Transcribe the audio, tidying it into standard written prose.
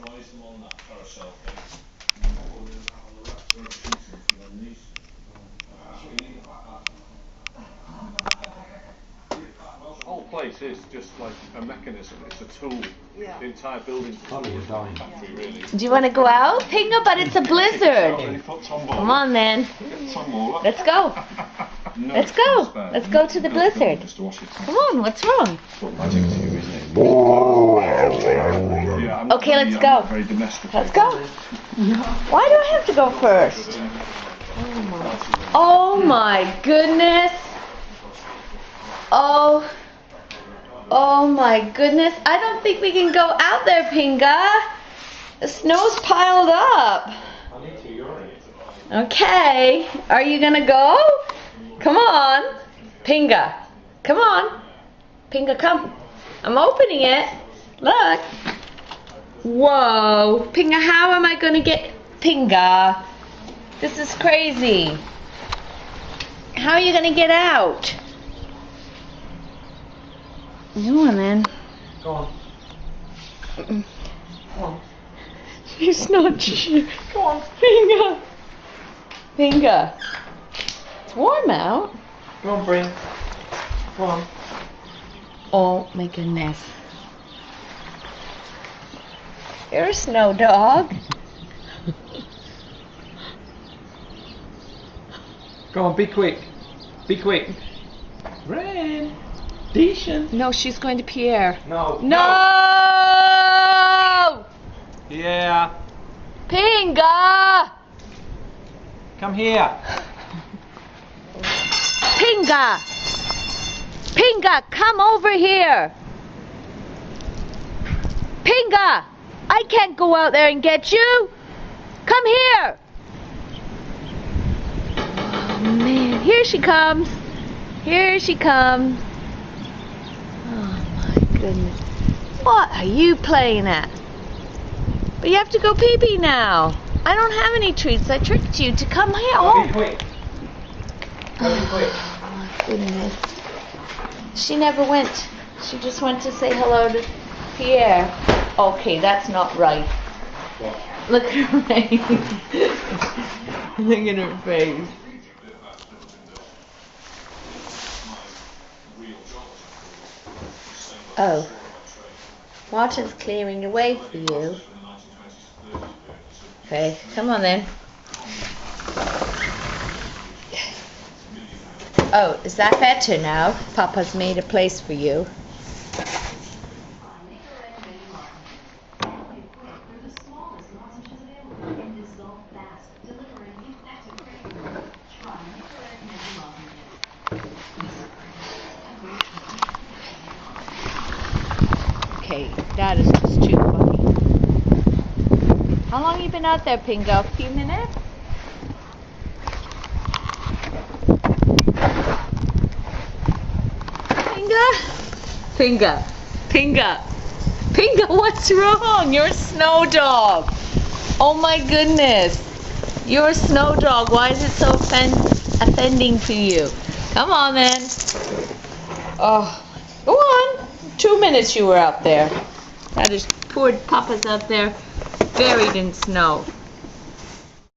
The whole place is just like a mechanism. It's a tool. Yeah. The entire building's a tool. Factory, really. Do you want to go out, Pinga? But it's a blizzard. Come on, then. Let's go. Let's go. Let's go to the blizzard. Come on. What's wrong? Okay, let's go. Let's go. Why do I have to go first? Oh my goodness. Oh my goodness. I don't think we can go out there, Pinga. The snow's piled up. Okay. Are you gonna go? Come on. Pinga. Come on. Pinga, come. I'm opening it. Look. Whoa. Pinga, how am I gonna get Pinga? This is crazy. How are you gonna get out? Go on then. Go on. Go on. It's not you. Go on. Pinga. Pinga. It's warm out. Go on, Bryn. Go on. Oh my goodness. You're a snow dog. Go on, be quick. Be quick. Bryn. Decent. No, she's going to Pierre. No. No! Yeah. Pinga! Come here. Pinga! Pinga, come over here! Pinga! I can't go out there and get you! Come here! Oh man, here she comes. Here she comes. Oh my goodness. What are you playing at? But you have to go pee-pee now. I don't have any treats. I tricked you to come here. Oh, be quick. Go be quick. Oh my goodness. She never went. She just went to say hello to Pierre. Okay, that's not right. What? Look at her face. Look at her face. Oh. Water's clearing the way for you. Okay, come on then. Oh, is that better now? Papa's made a place for you. Okay, that is just too funny. How long have you been out there, Pinga? A few minutes? Pinga, Pinga, Pinga, what's wrong? You're a snow dog. Oh my goodness. You're a snow dog. Why is it so offending to you? Come on then. Oh, go on. 2 minutes you were out there. That is poor Papa's out there buried in snow.